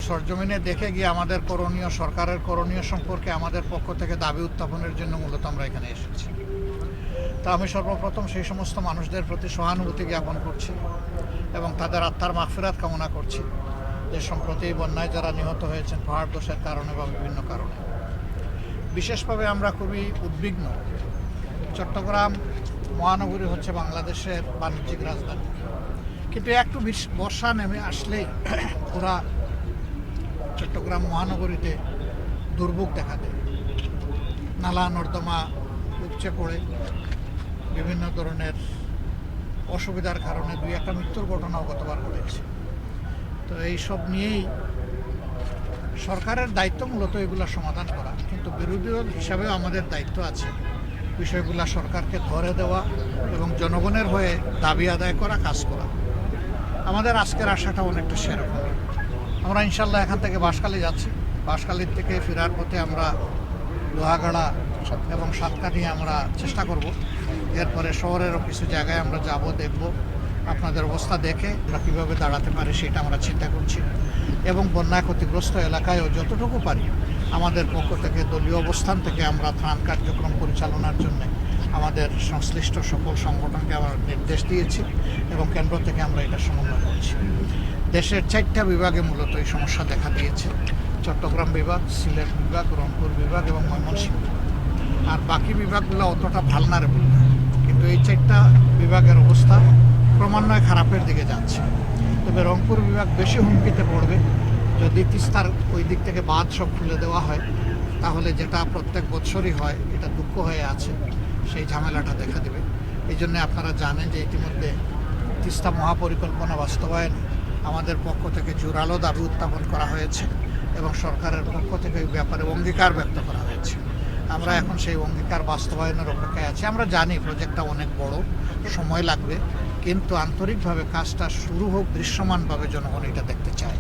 সরজমিনে দেখে গিয়ে আমাদের করণীয়, সরকারের করণীয় সম্পর্কে আমাদের পক্ষ থেকে দাবি উত্থাপনের জন্য মূলত আমরা এখানে এসেছি। তা আমি সর্বপ্রথম সেই সমস্ত মানুষদের প্রতি সহানুভূতি জ্ঞাপন করছি এবং তাদের আত্মার মাগফিরাত কামনা করছি যে সম্প্রতি বন্যায় যারা নিহত হয়েছেন পাহাড় ধসের কারণে বা বিভিন্ন কারণে। বিশেষভাবে আমরা খুবই উদ্বিগ্ন। চট্টগ্রাম মহানগরী হচ্ছে বাংলাদেশের বাণিজ্যিক রাজধানী, কিন্তু একটু বর্ষা নেমে আসলেই পুরা চট্টগ্রাম মহানগরীতে দুর্ভোগ দেখা দেয়। নালা নর্দমা উপচে পড়ে বিভিন্ন ধরনের অসুবিধার কারণে দুই একটা মৃত্যুর ঘটনাও গতবার ঘটেছে। তো এইসব নিয়েই সরকারের দায়িত্ব মূলত এগুলো সমাধান করা, কিন্তু বিরোধী দল হিসাবেও আমাদের দায়িত্ব আছে বিষয়গুলো সরকারকে ধরে দেওয়া এবং জনগণের হয়ে দাবি আদায় করা, কাজ করা। আমাদের আজকের আশাটা অনেকটা সেরকম। আমরা ইনশাল্লাহ এখান থেকে বাঁশখালী যাচ্ছি, বাঁশখালীর থেকে ফেরার পথে আমরা লোহাগাড়া এবং সাতকাঠি আমরা চেষ্টা করব। এরপরে শহরেরও কিছু জায়গায় আমরা যাব, দেখব, আপনাদের অবস্থা দেখে আমরা কীভাবে দাঁড়াতে পারি সেটা আমরা চিন্তা করছি। এবং বন্যায় ক্ষতিগ্রস্ত এলাকায়ও যতটুকু পারি আমাদের পক্ষ থেকে দলীয় অবস্থান থেকে আমরা ত্রাণ কার্যক্রম পরিচালনার জন্য আমাদের সংশ্লিষ্ট সকল সংগঠনকে আমরা নির্দেশ দিয়েছি এবং কেন্দ্র থেকে আমরা এটা সমন্বয় করছি। দেশের 4টা বিভাগে মূলত এই সমস্যা দেখা দিয়েছে: চট্টগ্রাম বিভাগ, সিলেট বিভাগ, রংপুর বিভাগ এবং ময়মনসিংহ। আর বাকি বিভাগগুলো অতটা ভালনারেবল না, কিন্তু এই 4টা বিভাগের অবস্থা ক্রমান্বয়ে খারাপের দিকে যাচ্ছে। তবে রংপুর বিভাগ বেশি হুমকিতে পড়বে যদি তিস্তার ওই দিক থেকে বাঁধ সব খুলে দেওয়া হয়, তাহলে যেটা প্রত্যেক বছরই হয়, এটা দুঃখ হয়ে আছে, সেই ঝামেলাটা দেখা দেবে। এই জন্য আপনারা জানেন যে ইতিমধ্যে তিস্তা মহাপরিকল্পনা বাস্তবায়ন আমাদের পক্ষ থেকে জোরালো দাবি উত্থাপন করা হয়েছে এবং সরকারের পক্ষ থেকে এই ব্যাপারে অঙ্গীকার ব্যক্ত করা হয়েছে। আমরা এখন সেই অঙ্গীকার বাস্তবায়নের অপেক্ষায় আছি। আমরা জানি প্রজেক্টটা অনেক বড়, সময় লাগবে, কিন্তু আন্তরিকভাবে কাজটা শুরু হোক, দৃশ্যমানভাবে জনগণ এটা দেখতে চায়।